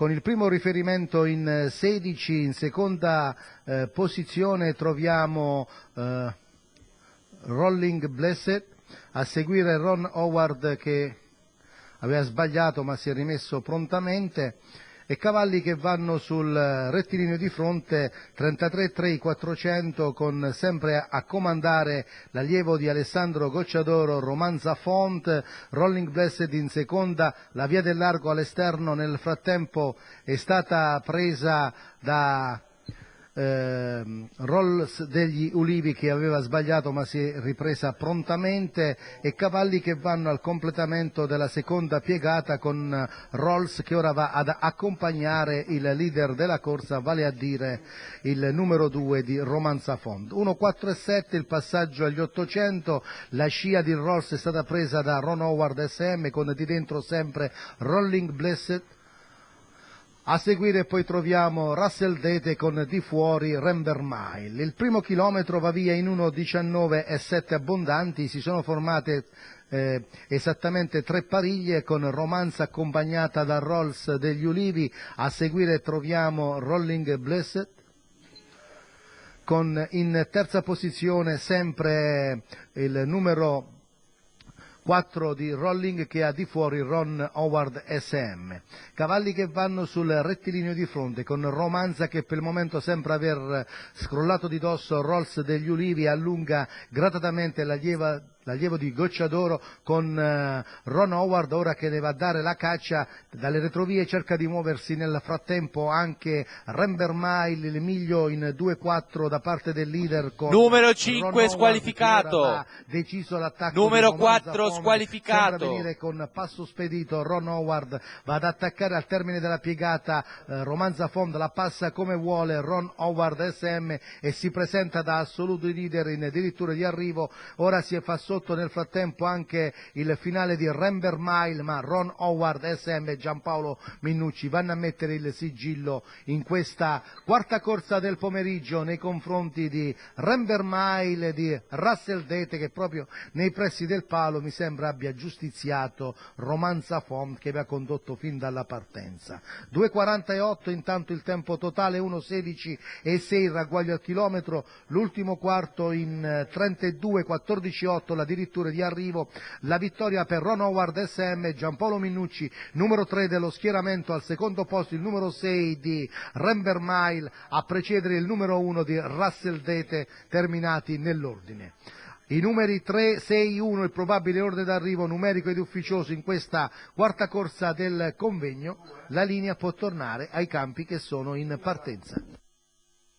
Con il primo riferimento in 16, in seconda posizione troviamo Rolling Blessed, a seguire Ron Howard che aveva sbagliato ma si è rimesso prontamente, e cavalli che vanno sul rettilineo di fronte 33-3 400 con sempre a comandare l'allievo di Alessandro Gocciadoro Romanza Font, Rolling Blessed in seconda, la via del largo all'esterno nel frattempo è stata presa da Rolls degli Ulivi che aveva sbagliato ma si è ripresa prontamente, e cavalli che vanno al completamento della seconda piegata con Rolls che ora va ad accompagnare il leader della corsa, vale a dire il numero 2 di Romanza Font. 1-4-7 il passaggio agli 800, la scia di Rolls è stata presa da Ron Howard SM con di dentro sempre Rolling Blessed. A seguire poi troviamo Russell Dete con di fuori Ramber Mile. Il primo chilometro va via in 1:19 e 7 abbondanti, si sono formate esattamente 3 pariglie con Romanza accompagnata da Rolls degli Ulivi. A seguire troviamo Rolling Blessed con in terza posizione sempre il numero 4 di Rolling che ha di fuori Ron Howard SM. Cavalli che vanno sul rettilineo di fronte con Romanza che per il momento sembra aver scrollato di dosso Rolls degli Ulivi, allunga gradatamente l'allievo di Gocciadoro con Ron Howard ora che ne va a dare la caccia dalle retrovie, cerca di muoversi nel frattempo anche Ramber Mile, il miglio in 2-4 da parte del leader con numero 5 Ron squalificato, deciso l'attacco numero di Romanza 4 Font, squalificato, sembra venire con passo spedito. Ron Howard va ad attaccare al termine della piegata, Romanza Font la passa come vuole Ron Howard SM e si presenta da assoluto leader in addirittura di arrivo. Ora si fa sotto nel frattempo anche il finale di Ramber Mile, ma Ron Howard SM e Giampaolo Minnucci vanno a mettere il sigillo in questa quarta corsa del pomeriggio nei confronti di Ramber Mile e di Russell Dete che proprio nei pressi del palo mi sembra abbia giustiziato Romanza Font che aveva condotto fin dalla partenza. 2:48 intanto il tempo totale, 1:16 e 6 il ragguaglio al chilometro, l'ultimo quarto in 32:14,8 addirittura di arrivo, la vittoria per Ron Howard SM e Giampaolo Minnucci, numero 3 dello schieramento, al secondo posto il numero 6 di Ramber Mile, a precedere il numero 1 di Russell Dete, terminati nell'ordine. I numeri 3, 6, 1, il probabile ordine d'arrivo numerico ed ufficioso in questa quarta corsa del convegno, la linea può tornare ai campi che sono in partenza.